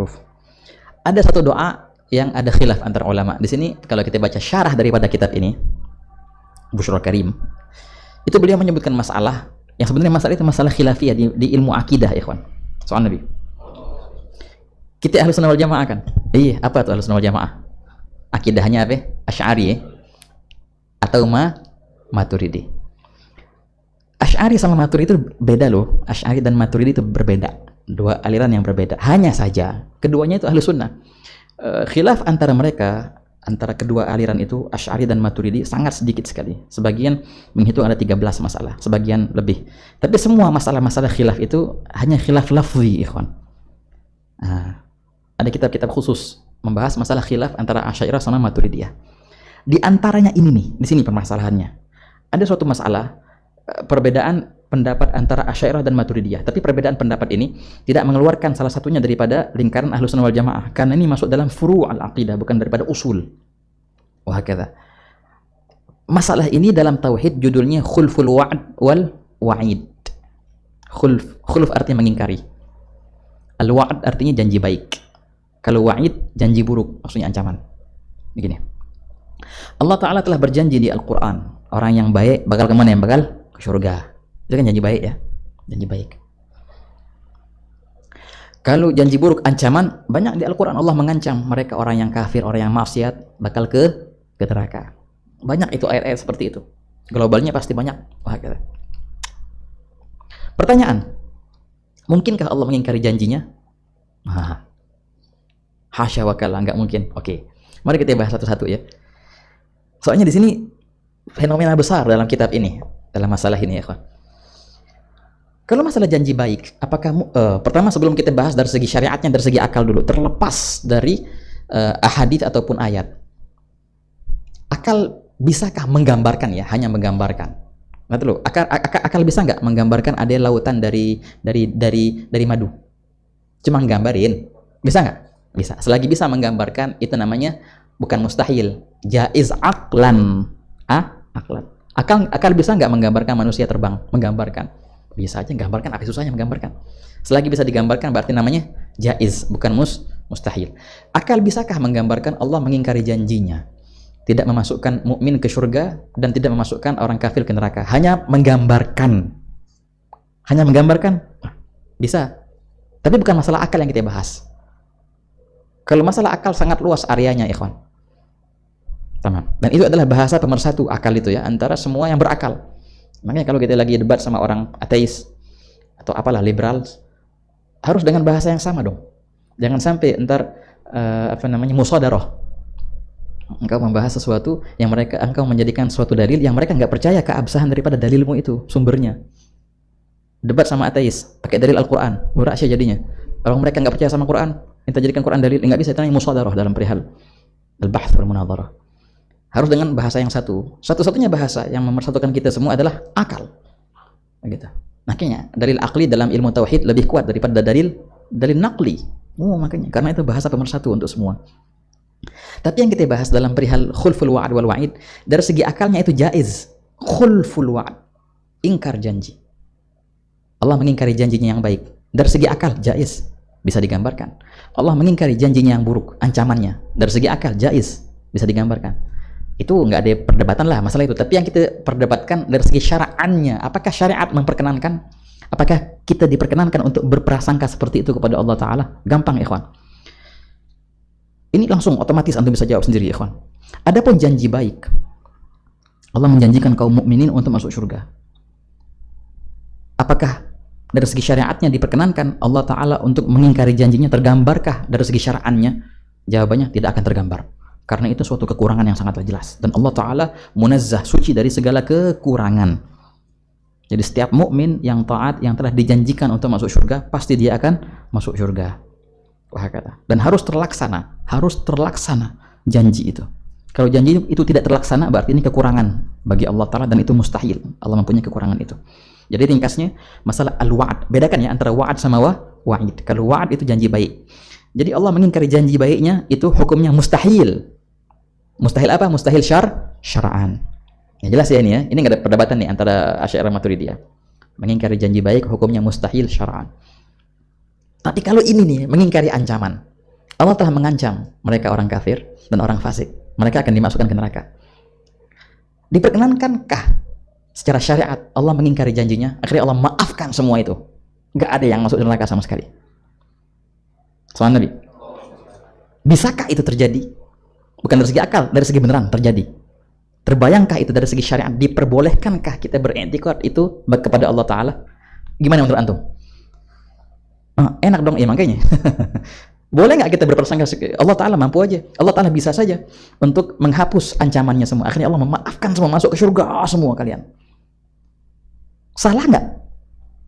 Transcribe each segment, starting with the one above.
ma'ruf. Ada satu doa yang ada khilaf antara ulama. Di sini kalau kita baca syarah daripada kitab ini, Bushrul Karim, itu beliau menyebutkan masalah yang sebenarnya masalah itu masalah khilafiyah di ilmu akidah, ikhwan. Soal Nabi. Kita Ahlus Sunnah wal Jamaah kan? Iya, apa tuh Ahlus Sunnah wal Jamaah? Akidahnya apa? Asy'ari atau Maturidi. Asy'ari sama Maturidi itu beda loh. Asy'ari dan Maturidi itu berbeda. Dua aliran yang berbeda. Hanya saja keduanya itu Ahlus Sunnah. Khilaf antara mereka, antara kedua aliran itu, Asy'ari dan Maturidi, sangat sedikit sekali. Sebagian menghitung ada 13 masalah, sebagian lebih. Tapi semua masalah-masalah khilaf itu hanya khilaf lafzi, ikhwan. Ada kitab-kitab khusus membahas masalah khilaf antara Asy'ariyah sama Maturidiyah. Di antaranya ini nih, di sini permasalahannya. Ada suatu masalah perbedaan pendapat antara Asy'ariyah dan Maturidiyah, tapi perbedaan pendapat ini tidak mengeluarkan salah satunya daripada lingkaran Ahlus Sunnah wal Jamaah, karena ini masuk dalam furu' al-aqidah, bukan daripada usul. Wah, kata. Masalah ini dalam tauhid judulnya khulful wa'd wal wa'id. Khulf artinya mengingkari. Al-wa'd artinya janji baik. Kalau wa'id janji buruk, maksudnya ancaman. Begini. Allah Ta'ala telah berjanji di Al-Quran, orang yang baik bakal kemana? Yang bakal ke surga. Itu kan janji baik ya, janji baik. Kalau janji buruk, ancaman, banyak di Al-Quran Allah mengancam mereka, orang yang kafir, orang yang maksiat bakal ke neraka. Banyak itu ayat-ayat seperti itu. Globalnya pasti banyak. Wah, kata. Pertanyaan, mungkinkah Allah mengingkari janjinya? Hasya wa kalla, enggak mungkin. Oke, mari kita bahas satu-satu ya. Soalnya di sini fenomena besar dalam kitab ini, dalam masalah ini ya, kawan. Kalau masalah janji baik, apakah pertama sebelum kita bahas dari segi syariatnya, dari segi akal dulu, terlepas dari ahadits ataupun ayat. Akal bisakah menggambarkan ya, hanya menggambarkan? Nah, dulu, akal bisa nggak menggambarkan ada lautan dari madu? Cuma nggambarin, bisa nggak? Bisa. Selagi bisa menggambarkan, itu namanya bukan mustahil, jaiz aqlan. Aqlan. Akal bisa nggak menggambarkan manusia terbang? Menggambarkan. Bisa aja menggambarkan, apa susahnya menggambarkan? Selagi bisa digambarkan berarti namanya jaiz, bukan mustahil. Akal bisakah menggambarkan Allah mengingkari janjinya, tidak memasukkan mukmin ke surga dan tidak memasukkan orang kafir ke neraka? Hanya menggambarkan. Hanya menggambarkan? Bisa. Tapi bukan masalah akal yang kita bahas. Kalau masalah akal sangat luas areanya, ikhwan. Tamam. Dan itu adalah bahasa pemersatu akal itu ya, antara semua yang berakal. Makanya kalau kita lagi debat sama orang ateis atau apalah liberal, harus dengan bahasa yang sama dong. Jangan sampai entar musadarah. Engkau membahas sesuatu yang engkau menjadikan suatu dalil yang mereka nggak percaya keabsahan daripada dalilmu itu, sumbernya. Debat sama ateis pakai dalil Al-Qur'an, murasya jadinya. Kalau mereka nggak percaya sama Quran, kita jadikan Quran dalil, nggak bisa, itu namanya musadarah dalam perihal al-bahts wal munadharah. Harus dengan bahasa yang satu. Satu-satunya bahasa yang memersatukan kita semua adalah akal. Begitu. Makanya dalil akli dalam ilmu tauhid lebih kuat daripada dalil naqli. Makanya karena itu bahasa pemersatu untuk semua. Tapi yang kita bahas dalam perihal khulful wa'd wal wa'id, dari segi akalnya itu jaiz. Khulful wa'd, ingkar janji. Allah mengingkari janjinya yang baik. Dari segi akal jaiz, bisa digambarkan. Allah mengingkari janjinya yang buruk, ancamannya. Dari segi akal jaiz, bisa digambarkan. Itu nggak ada perdebatan lah masalah itu. Tapi yang kita perdebatkan dari segi syara'annya, apakah syariat memperkenankan? Apakah kita diperkenankan untuk berprasangka seperti itu kepada Allah Ta'ala? Gampang, ikhwan. Ini langsung otomatis antum bisa jawab sendiri, ikhwan. Adapun janji baik, Allah menjanjikan kaum mukminin untuk masuk surga. Apakah dari segi syariatnya diperkenankan Allah Ta'ala untuk mengingkari janjinya? Tergambarkah dari segi syara'annya? Jawabannya tidak akan tergambar. Karena itu suatu kekurangan yang sangat jelas. Dan Allah Ta'ala munazzah, suci dari segala kekurangan. Jadi setiap mukmin yang taat, yang telah dijanjikan untuk masuk surga, pasti dia akan masuk surga. Wah, kata. Dan harus terlaksana janji itu. Kalau janji itu tidak terlaksana, berarti ini kekurangan bagi Allah Ta'ala, dan itu mustahil. Allah mempunyai kekurangan itu. Jadi ringkasnya, masalah al-wa'ad. Bedakan ya antara wa'ad sama wa'id. Kalau wa'ad itu janji baik. Jadi Allah mengingkari janji baiknya, itu hukumnya mustahil. Mustahil apa? Mustahil syara'an. Ya jelas ya ini ya. Ini nggak ada perdebatan nih antara Asy'ariyah Maturidiyah. Mengingkari janji baik hukumnya mustahil syara'an. Tapi kalau ini nih mengingkari ancaman, Allah telah mengancam mereka orang kafir dan orang fasik. Mereka akan dimasukkan ke neraka. Diperkenankankah secara syariat Allah mengingkari janjinya? Akhirnya Allah maafkan semua itu. Nggak ada yang masuk neraka sama sekali. Soal Nabi. Bisakah itu terjadi? Bukan dari segi akal, dari segi beneran terjadi. Terbayangkah itu dari segi syariat? Diperbolehkankah kita berintikad itu kepada Allah Ta'ala? Gimana menurut antum? Enak dong, ya makanya. Boleh nggak kita berprasangka Allah Ta'ala mampu aja, Allah Ta'ala bisa saja untuk menghapus ancamannya semua. Akhirnya Allah memaafkan semua, masuk ke surga semua kalian. Salah nggak?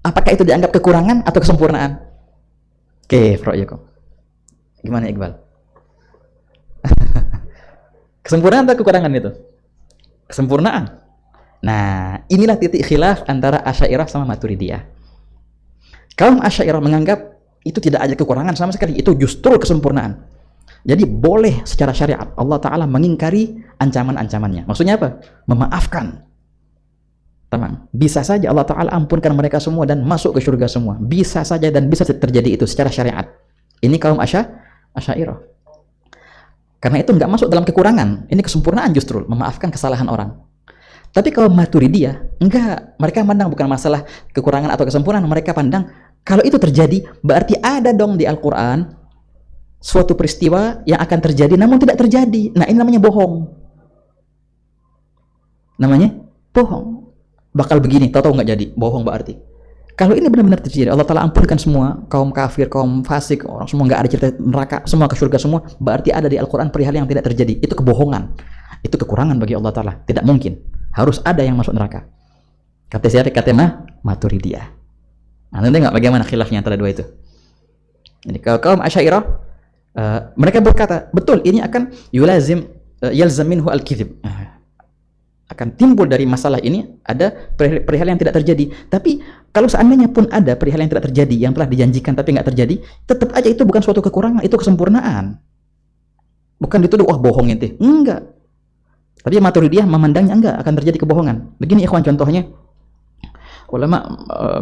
Apakah itu dianggap kekurangan atau kesempurnaan? Oke, Ra'yakum. Gimana Iqbal? Kesempurnaan atau kekurangan itu? Kesempurnaan. Nah, inilah titik khilaf antara Asy'ariyah sama Maturidiyah. Kaum Asy'ariyah menganggap itu tidak ada kekurangan sama sekali, itu justru kesempurnaan. Jadi boleh secara syariat Allah Ta'ala mengingkari ancaman-ancamannya. Maksudnya apa? Memaafkan. Tamam. Bisa saja Allah Ta'ala ampunkan mereka semua dan masuk ke surga semua. Bisa saja dan bisa terjadi itu secara syariat. Ini kaum Asy'ariyah. Karena itu nggak masuk dalam kekurangan. Ini kesempurnaan justru, memaafkan kesalahan orang. Tapi kalau Maturidiyah, enggak. Mereka pandang bukan masalah kekurangan atau kesempurnaan. Mereka pandang, kalau itu terjadi, berarti ada dong di Al-Quran suatu peristiwa yang akan terjadi, namun tidak terjadi. Nah, ini namanya bohong. Namanya bohong. Bakal begini, tahu-tahu nggak jadi. Bohong berarti. Kalau ini benar-benar terjadi, Allah Ta'ala ampunkan semua, kaum kafir, kaum fasik, orang semua nggak ada cerita neraka, semua ke surga semua, berarti ada di Al-Quran perihal yang tidak terjadi. Itu kebohongan. Itu kekurangan bagi Allah Ta'ala. Tidak mungkin. Harus ada yang masuk neraka. Kata siapa? Kata Maturidiyah. Nah, nanti nggak bagaimana khilafnya antara dua itu. Jadi kalau kaum Asy'ariyah, mereka berkata, betul ini akan yalzam minhu al-kizib. Akan timbul dari masalah ini ada perihal yang tidak terjadi. Tapi kalau seandainya pun ada perihal yang tidak terjadi, yang telah dijanjikan tapi nggak terjadi, tetap aja itu bukan suatu kekurangan, itu kesempurnaan. Bukan dituduh, wah bohong ente. Enggak. Tapi Maturidiyah memandangnya enggak akan terjadi kebohongan. Begini ikhwan contohnya. Ulama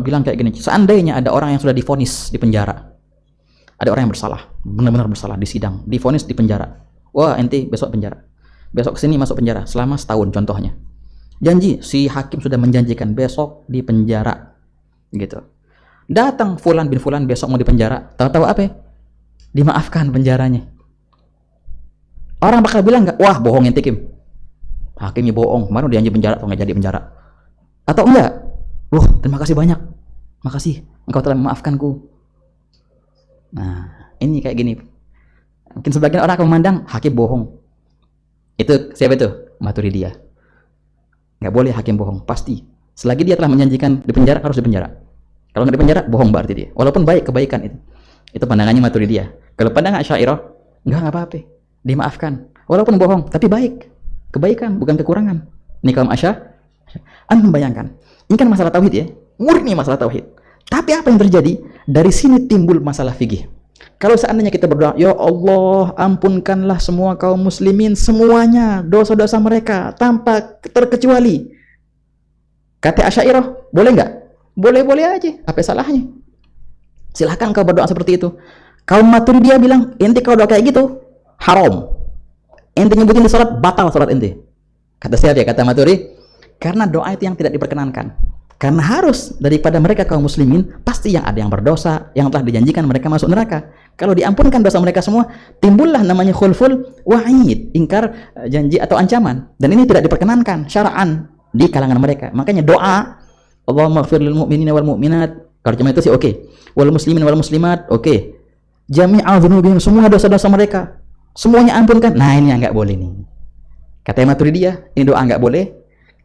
bilang kayak gini, seandainya ada orang yang sudah divonis di penjara, ada orang yang bersalah, benar-benar bersalah di sidang, divonis di penjara, wah ente besok penjara, besok kesini masuk penjara selama setahun contohnya, janji si hakim sudah menjanjikan besok di penjara, gitu. Datang Fulan bin Fulan besok mau di penjara, tahu-tahu apa ya? Dimaafkan penjaranya. Orang bakal bilang nggak, wah bohong ente Kim, hakimnya bohong, kemarin dia janji penjara atau nggak jadi penjara, atau enggak? Wah, terima kasih banyak. Makasih, engkau telah memaafkanku. Nah, ini kayak gini. Mungkin sebagian orang akan memandang hakim bohong. Itu siapa itu? Maturidiyah. Nggak boleh hakim bohong, pasti. Selagi dia telah menjanjikan di penjara, harus di penjara. Kalau nggak di penjara, bohong berarti dia. Walaupun baik kebaikan itu. Itu pandangannya Maturidiyah. Kalau pandangan Asy'ariyah, nggak apa-apa. Dimaafkan. Walaupun bohong, tapi baik. Kebaikan, bukan kekurangan. Ini kaum Asy'ariyah. Anda membayangkan. Ini kan masalah tauhid ya, murni masalah tauhid. Tapi apa yang terjadi? Dari sini timbul masalah fikih. Kalau seandainya kita berdoa, ya Allah, ampunkanlah semua kaum muslimin semuanya dosa-dosa mereka tanpa terkecuali. Kata Asy'ariyah, boleh nggak? Boleh-boleh aja. Apa salahnya? Silahkan kau berdoa seperti itu. Kaum Maturidiyah bilang, ente kalau doa kayak gitu haram. Ente nyebutin di salat, batal salat ente. Kata siapa ya? Kata Maturidi. Karena doa itu yang tidak diperkenankan. Karena harus daripada mereka kaum muslimin, pasti yang ada yang berdosa, yang telah dijanjikan mereka masuk neraka. Kalau diampunkan dosa mereka semua, timbullah namanya khulful wa'id, ingkar janji atau ancaman. Dan ini tidak diperkenankan syara'an di kalangan mereka. Makanya doa, Allahumma ighfir lil mu'minina wal mu'minat, kalau cuma itu sih oke. Wal muslimin wal muslimat, oke. Jami'a dzunubihim, semua dosa-dosa mereka, semuanya ampunkan. Nah, ini yang enggak boleh nih. Kata Maturidiyah, ini doa enggak boleh.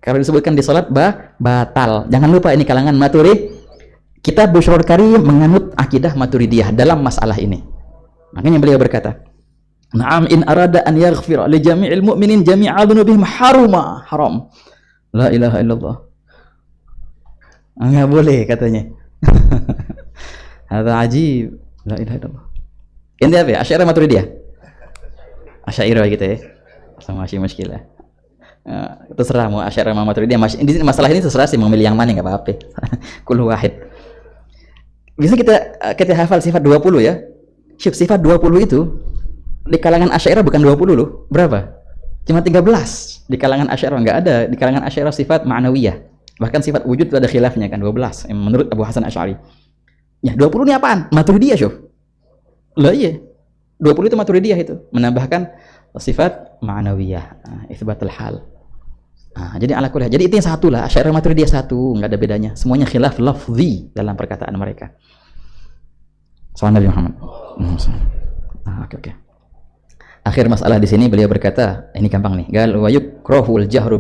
Kalau disebutkan di salat batal. Jangan lupa ini kalangan Maturidi. Kitab Bushrul Karim menganut akidah Maturidiyah dalam masalah ini. Makanya beliau berkata, "Na'am in arada an yaghfira li jami'il mu'minin jami'a dzunubihim haram." La ilaha illallah. Enggak boleh katanya. Hadza ajib. La ilaha illallah. Ini apa ya? Asy'ariyah Maturidiyah? Asy'ariyah gitu ya. Sama masih muskilah. Terserah mau Asy'ariyah sama Maturidiyah. Di sini masalah ini terserah sih mau milih yang mana, enggak apa-apa. Kullu wahid. Bisa kita hafal sifat 20 ya. Sifat 20 itu Di kalangan Asy'ariyah bukan 20 loh. Berapa? Cuma 13. Di kalangan Asy'ariyah enggak ada. Di kalangan Asy'ariyah sifat ma'nawiyah. Bahkan sifat wujud itu ada khilafnya kan 12 menurut Abu Hasan Asy'ari. Ya, 20 ini apaan? Maturidiyah, syuf. Lah iya. 20 itu Maturidiyah itu, menambahkan sifat ma'nawiyah, itsbatul hal. Jadi ala kulli, jadi itu yang satu lah, Asy'ariyah Maturidiyah satu, enggak ada bedanya. Semuanya khilaf lafzi dalam perkataan mereka. Sallallahu Nabi Muhammad. Oke. Akhir masalah di sini beliau berkata, ini gampang nih. Gal wa yukrahul jahru